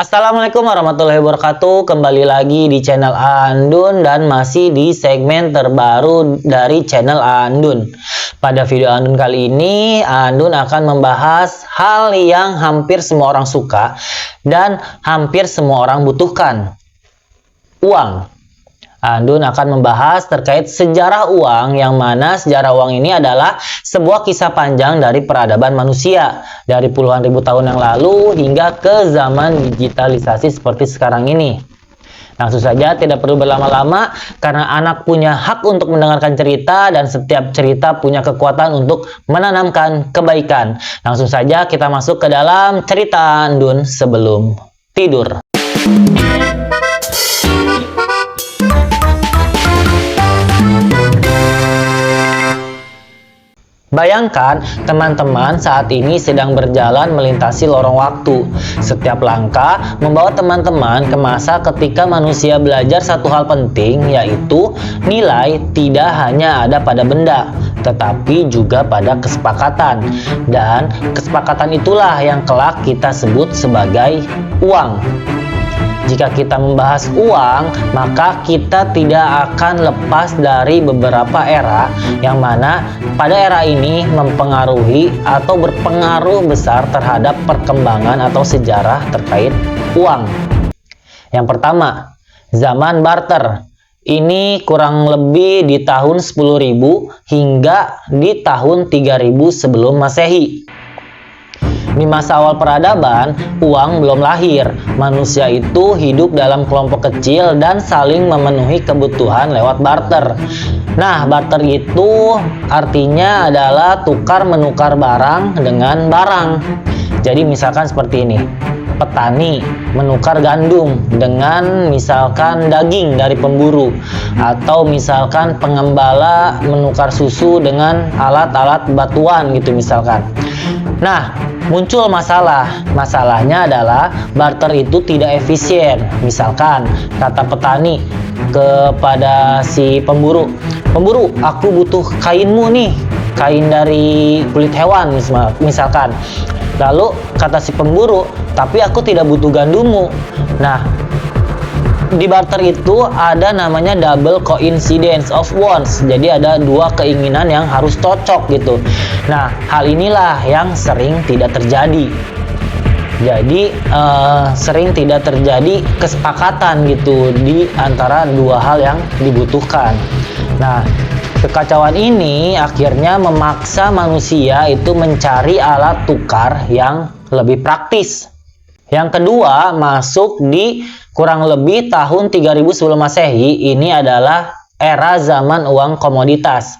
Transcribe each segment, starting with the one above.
Assalamualaikum warahmatullahi wabarakatuh. Kembali lagi di channel Andun dan masih di segmen terbaru dari channel Andun. Pada video Andun kali ini, Andun akan membahas hal yang hampir semua orang suka dan hampir semua orang butuhkan. Uang. Andun akan membahas terkait sejarah uang, yang mana sejarah uang ini adalah sebuah kisah panjang dari peradaban manusia dari puluhan ribu tahun yang lalu hingga ke zaman digitalisasi seperti sekarang ini. Langsung saja, tidak perlu berlama-lama karena anak punya hak untuk mendengarkan cerita dan setiap cerita punya kekuatan untuk menanamkan kebaikan. Langsung saja kita masuk ke dalam cerita Andun sebelum tidur. Bayangkan teman-teman saat ini sedang berjalan melintasi lorong waktu. Setiap langkah membawa teman-teman ke masa ketika manusia belajar satu hal penting, yaitu nilai tidak hanya ada pada benda, tetapi juga pada kesepakatan. Dan kesepakatan itulah yang kelak kita sebut sebagai uang. Jika kita membahas uang, maka kita tidak akan lepas dari beberapa era, yang mana pada era ini mempengaruhi atau berpengaruh besar terhadap perkembangan atau sejarah terkait uang. Yang pertama, zaman barter. Ini kurang lebih di tahun 10.000 hingga di tahun 3000 sebelum Masehi. Di masa awal peradaban, uang belum lahir. Manusia itu hidup dalam kelompok kecil dan saling memenuhi kebutuhan lewat barter. Nah, barter itu artinya adalah tukar-menukar barang dengan barang. Jadi misalkan seperti ini. Petani menukar gandum dengan misalkan daging dari pemburu, atau misalkan pengembala menukar susu dengan alat-alat batuan gitu misalkan. Nah, muncul masalahnya adalah barter itu tidak efisien. Misalkan kata petani kepada si pemburu, aku butuh kainmu nih, kain dari kulit hewan misalkan. Lalu kata si pemburu, tapi aku tidak butuh gandummu. Nah, di barter itu ada namanya double coincidence of wants. Jadi ada dua keinginan yang harus cocok gitu. Nah, hal inilah yang sering tidak terjadi. Jadi sering tidak terjadi kesepakatan gitu di antara dua hal yang dibutuhkan. Nah, kekacauan ini akhirnya memaksa manusia itu mencari alat tukar yang lebih praktis. Yang kedua, masuk di kurang lebih tahun 3000 sebelum Masehi. Ini adalah era zaman uang komoditas,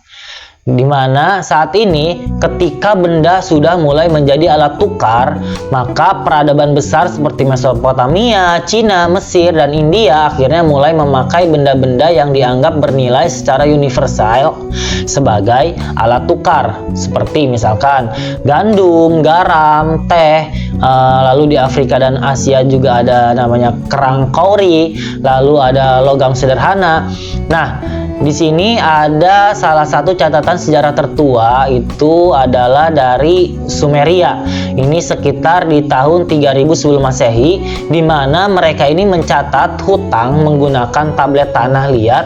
di mana saat ini ketika benda sudah mulai menjadi alat tukar, maka peradaban besar seperti Mesopotamia, Cina, Mesir, dan India akhirnya mulai memakai benda-benda yang dianggap bernilai secara universal sebagai alat tukar, seperti misalkan gandum, garam, teh. Lalu di Afrika dan Asia juga ada namanya kerang kauri, lalu ada logam sederhana. Nah, di sini ada salah satu catatan sejarah tertua, itu adalah dari Sumeria. Ini sekitar di tahun 3000 sebelum Masehi, di mana mereka ini mencatat hutang menggunakan tablet tanah liat.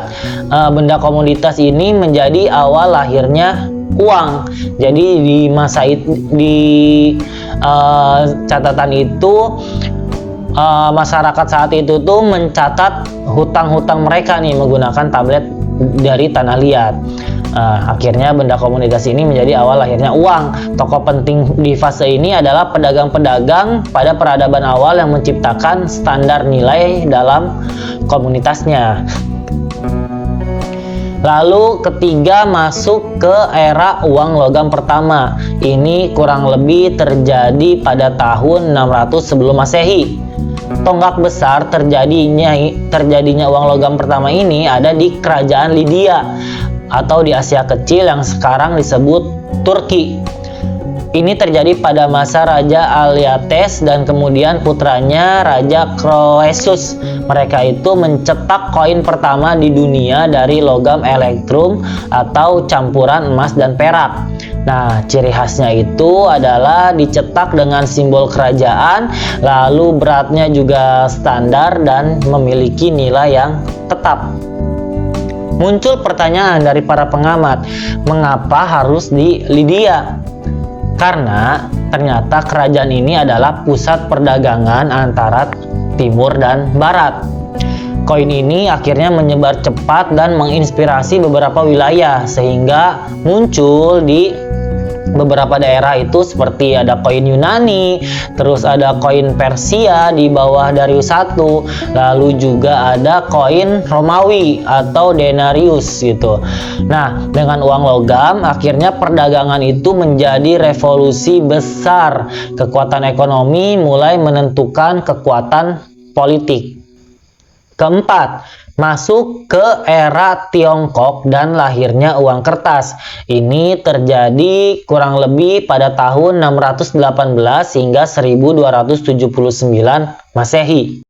Benda komoditas ini menjadi awal lahirnya uang. Jadi di masa catatan itu masyarakat saat itu tuh mencatat hutang-hutang mereka nih menggunakan tablet dari tanah liat. Akhirnya benda komoditas ini menjadi awal lahirnya uang. Tokoh penting di fase ini adalah pedagang-pedagang pada peradaban awal yang menciptakan standar nilai dalam komunitasnya. Lalu ketiga, masuk ke era uang logam pertama. Ini kurang lebih terjadi pada tahun 600 sebelum Masehi. Tonggak besar terjadinya uang logam pertama ini ada di kerajaan Lydia atau di Asia Kecil yang sekarang disebut Turki. Ini terjadi pada masa Raja Alyattes dan kemudian putranya Raja Croesus. Mereka itu mencetak koin pertama di dunia dari logam elektrum atau campuran emas dan perak. Nah, ciri khasnya itu adalah dicetak dengan simbol kerajaan, lalu beratnya juga standar dan memiliki nilai yang tetap. Muncul pertanyaan dari para pengamat, mengapa harus di Lydia? Karena ternyata kerajaan ini adalah pusat perdagangan antara timur dan barat. Koin ini akhirnya menyebar cepat dan menginspirasi beberapa wilayah sehingga muncul di beberapa daerah itu seperti ada koin Yunani, terus ada koin Persia di bawah Darius I, lalu juga ada koin Romawi atau denarius gitu. Nah, dengan uang logam akhirnya perdagangan itu menjadi revolusi besar. Kekuatan ekonomi mulai menentukan kekuatan politik. Keempat, masuk ke era Tiongkok dan lahirnya uang kertas. Ini terjadi kurang lebih pada tahun 618 hingga 1279 Masehi.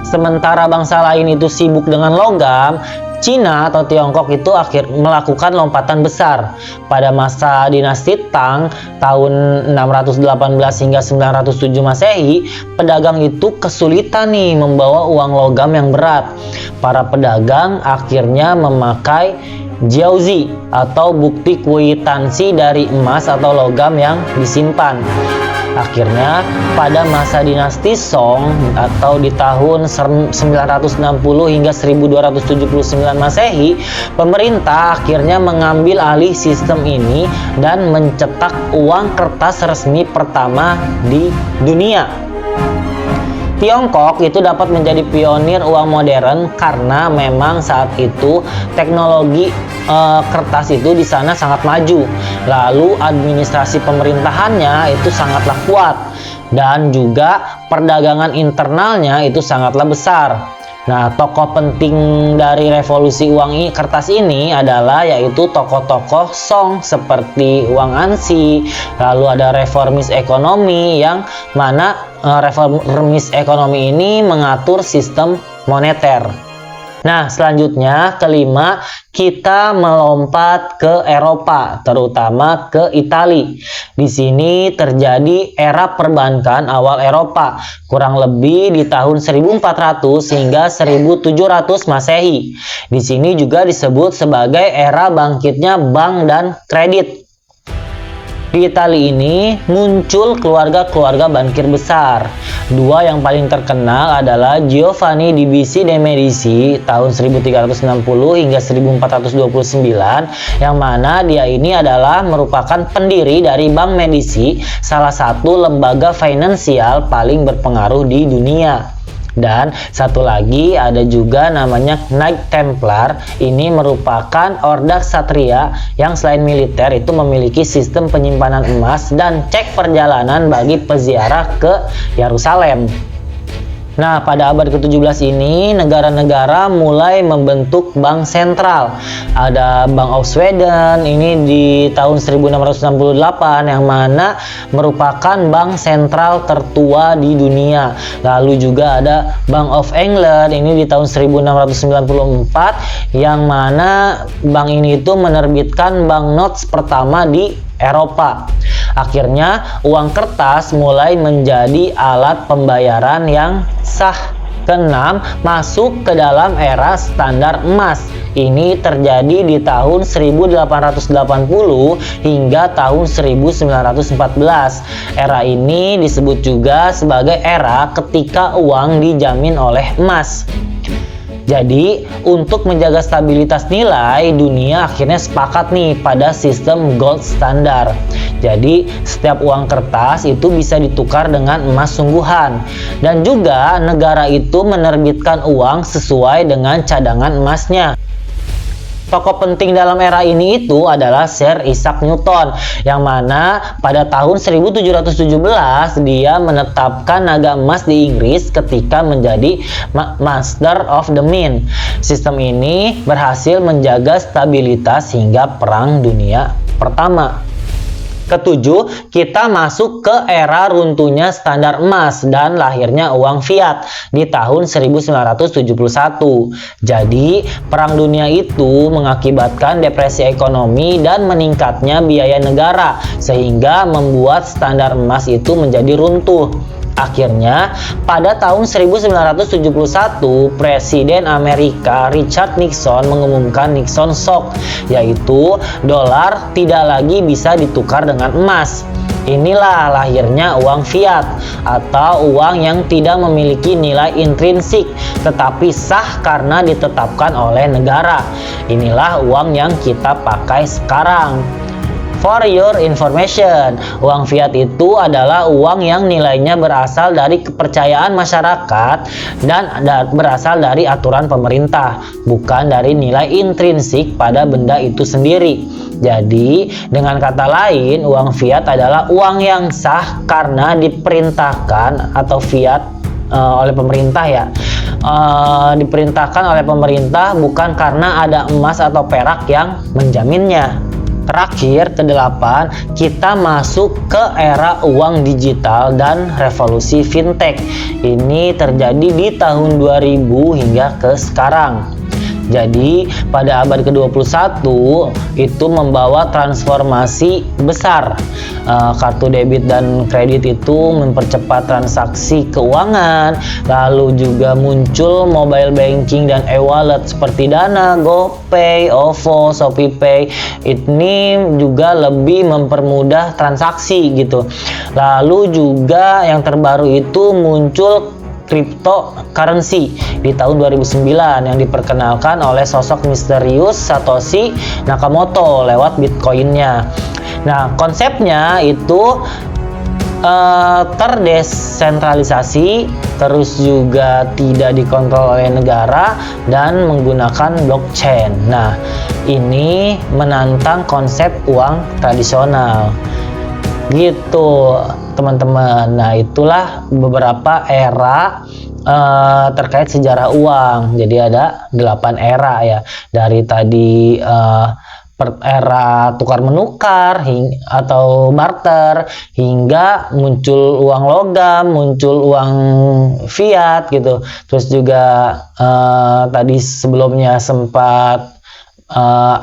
Sementara bangsa lain itu sibuk dengan logam, Cina atau Tiongkok itu melakukan lompatan besar. Pada masa dinasti Tang tahun 618 hingga 907 Masehi, pedagang itu kesulitan nih membawa uang logam yang berat. Para pedagang akhirnya memakai jiaozi atau bukti kwitansi dari emas atau logam yang disimpan. Akhirnya pada masa dinasti Song atau di tahun 960 hingga 1279 Masehi, pemerintah akhirnya mengambil alih sistem ini dan mencetak uang kertas resmi pertama di dunia. Tiongkok itu dapat menjadi pionir uang modern karena memang saat itu teknologi kertas itu di sana sangat maju. Lalu administrasi pemerintahannya itu sangatlah kuat dan juga perdagangan internalnya itu sangatlah besar. Nah, tokoh penting dari revolusi uang kertas ini adalah yaitu tokoh-tokoh Song seperti Wang Ansi, lalu ada reformis ekonomi yang mana reformis ekonomi ini mengatur sistem moneter. Nah, selanjutnya kelima, kita melompat ke Eropa, terutama ke Italia. Di sini terjadi era perbankan awal Eropa, kurang lebih di tahun 1400 hingga 1700 Masehi. Di sini juga disebut sebagai era bangkitnya bank dan kredit. Di Italia ini muncul keluarga-keluarga bankir besar. Dua yang paling terkenal adalah Giovanni di Medici tahun 1360 hingga 1429, yang mana dia ini adalah merupakan pendiri dari Bank Medici, salah satu lembaga finansial paling berpengaruh di dunia. Dan satu lagi ada juga namanya Knight Templar. Ini merupakan order ksatria yang selain militer itu memiliki sistem penyimpanan emas dan cek perjalanan bagi peziarah ke Yerusalem. Nah, pada abad ke-17 ini negara-negara mulai membentuk bank sentral. Ada Bank of Sweden ini di tahun 1668 yang mana merupakan bank sentral tertua di dunia. Lalu juga ada Bank of England ini di tahun 1694 yang mana bank ini itu menerbitkan banknotes pertama di Eropa. Akhirnya uang kertas mulai menjadi alat pembayaran yang sah. Keenam, masuk ke dalam era standar emas. Ini terjadi di tahun 1880 hingga tahun 1914. Era ini disebut juga sebagai era ketika uang dijamin oleh emas. Jadi, untuk menjaga stabilitas nilai, dunia akhirnya sepakat nih pada sistem gold standar. Jadi, setiap uang kertas itu bisa ditukar dengan emas sungguhan. Dan juga negara itu menerbitkan uang sesuai dengan cadangan emasnya. Tokoh penting dalam era ini itu adalah Sir Isaac Newton, yang mana pada tahun 1717 dia menetapkan naga emas di Inggris ketika menjadi Master of the Mint. Sistem ini berhasil menjaga stabilitas hingga Perang Dunia Pertama. Ketujuh, kita masuk ke era runtuhnya standar emas dan lahirnya uang fiat di tahun 1971. Jadi, Perang Dunia itu mengakibatkan depresi ekonomi dan meningkatnya biaya negara, sehingga membuat standar emas itu menjadi runtuh. Akhirnya, pada tahun 1971, Presiden Amerika Richard Nixon mengumumkan Nixon Shock, yaitu dolar tidak lagi bisa ditukar dengan emas. Inilah lahirnya uang fiat atau uang yang tidak memiliki nilai intrinsik tetapi sah karena ditetapkan oleh negara. Inilah uang yang kita pakai sekarang. For your information, uang fiat itu adalah uang yang nilainya berasal dari kepercayaan masyarakat dan berasal dari aturan pemerintah, bukan dari nilai intrinsik pada benda itu sendiri. Jadi, dengan kata lain, uang fiat adalah uang yang sah karena diperintahkan atau fiat oleh pemerintah ya. Diperintahkan oleh pemerintah bukan karena ada emas atau perak yang menjaminnya. Terakhir, kedelapan, kita masuk ke era uang digital dan revolusi fintech. Ini terjadi di tahun 2000 hingga ke sekarang. Jadi, pada abad ke-21 itu membawa transformasi besar. Kartu debit dan kredit itu mempercepat transaksi keuangan, lalu juga muncul mobile banking dan e-wallet seperti Dana, GoPay, OVO, ShopeePay. Ini juga lebih mempermudah transaksi gitu. Lalu juga yang terbaru itu muncul cryptocurrency di tahun 2009 yang diperkenalkan oleh sosok misterius Satoshi Nakamoto lewat Bitcoin-nya. Nah, konsepnya itu terdesentralisasi, terus juga tidak dikontrol oleh negara dan menggunakan blockchain. Nah, ini menantang konsep uang tradisional. Gitu, teman-teman. Nah, itulah beberapa era terkait sejarah uang. Jadi ada 8 era ya. Dari tadi era tukar menukar atau barter hingga muncul uang logam, muncul uang fiat gitu. Terus juga tadi sebelumnya sempat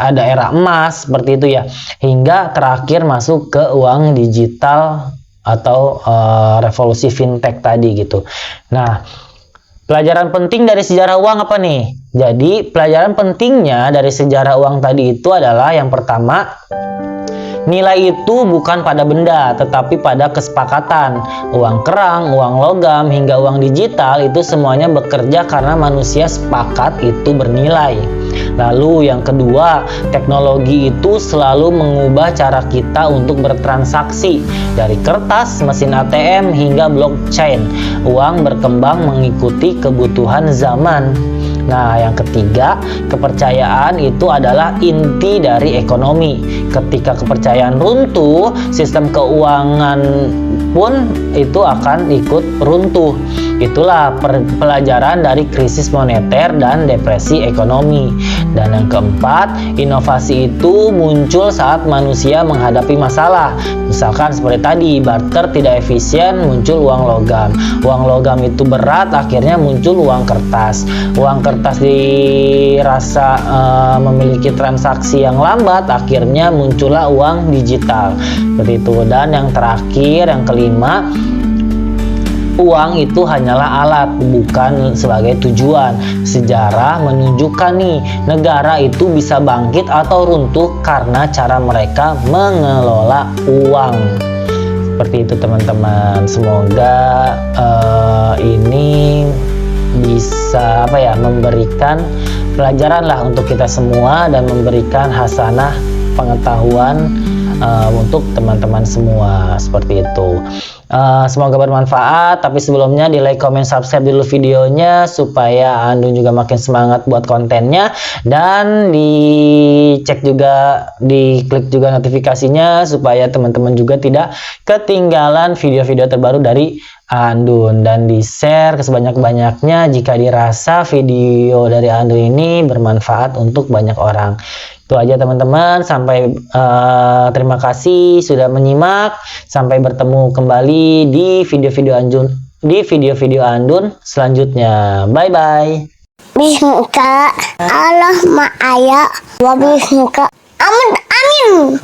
ada era emas seperti itu ya, hingga terakhir masuk ke uang digital atau revolusi fintech tadi gitu. Nah, pelajaran penting dari sejarah uang apa nih? Jadi pelajaran pentingnya dari sejarah uang tadi itu adalah yang pertama, nilai itu bukan pada benda, tetapi pada kesepakatan. Uang kerang, uang logam, hingga uang digital itu semuanya bekerja karena manusia sepakat itu bernilai. Lalu yang kedua, teknologi itu selalu mengubah cara kita untuk bertransaksi. Dari kertas, mesin ATM, hingga blockchain. Uang berkembang mengikuti kebutuhan zaman. Nah, yang ketiga, kepercayaan itu adalah inti dari ekonomi. Ketika kepercayaan runtuh, sistem keuangan pun itu akan ikut runtuh. Itulah pelajaran dari krisis moneter dan depresi ekonomi. Dan yang keempat, inovasi itu muncul saat manusia menghadapi masalah. Misalkan seperti tadi, barter tidak efisien, muncul uang logam. Uang logam itu berat, akhirnya muncul uang kertas. Uang kertas dirasa memiliki transaksi yang lambat, akhirnya muncullah uang digital. Seperti itu. Dan yang terakhir, yang kelima, uang itu hanyalah alat, bukan sebagai tujuan. Sejarah menunjukkan nih, negara itu bisa bangkit atau runtuh karena cara mereka mengelola uang. Seperti itu teman-teman. Semoga ini bisa memberikan pelajaran lah untuk kita semua dan memberikan hasanah pengetahuan untuk teman-teman semua. Seperti itu. Semoga bermanfaat, tapi sebelumnya di like, comment, subscribe dulu videonya supaya Andun juga makin semangat buat kontennya, dan dicek juga, diklik juga notifikasinya supaya teman-teman juga tidak ketinggalan video-video terbaru dari Andun, dan di share ke sebanyak-banyaknya jika dirasa video dari Andun ini bermanfaat untuk banyak orang. Itu aja teman-teman. Sampai terima kasih sudah menyimak. Sampai bertemu kembali di video-video Andun selanjutnya. Bye bye. Bismika Allah ma'aya wa bismika amin amin.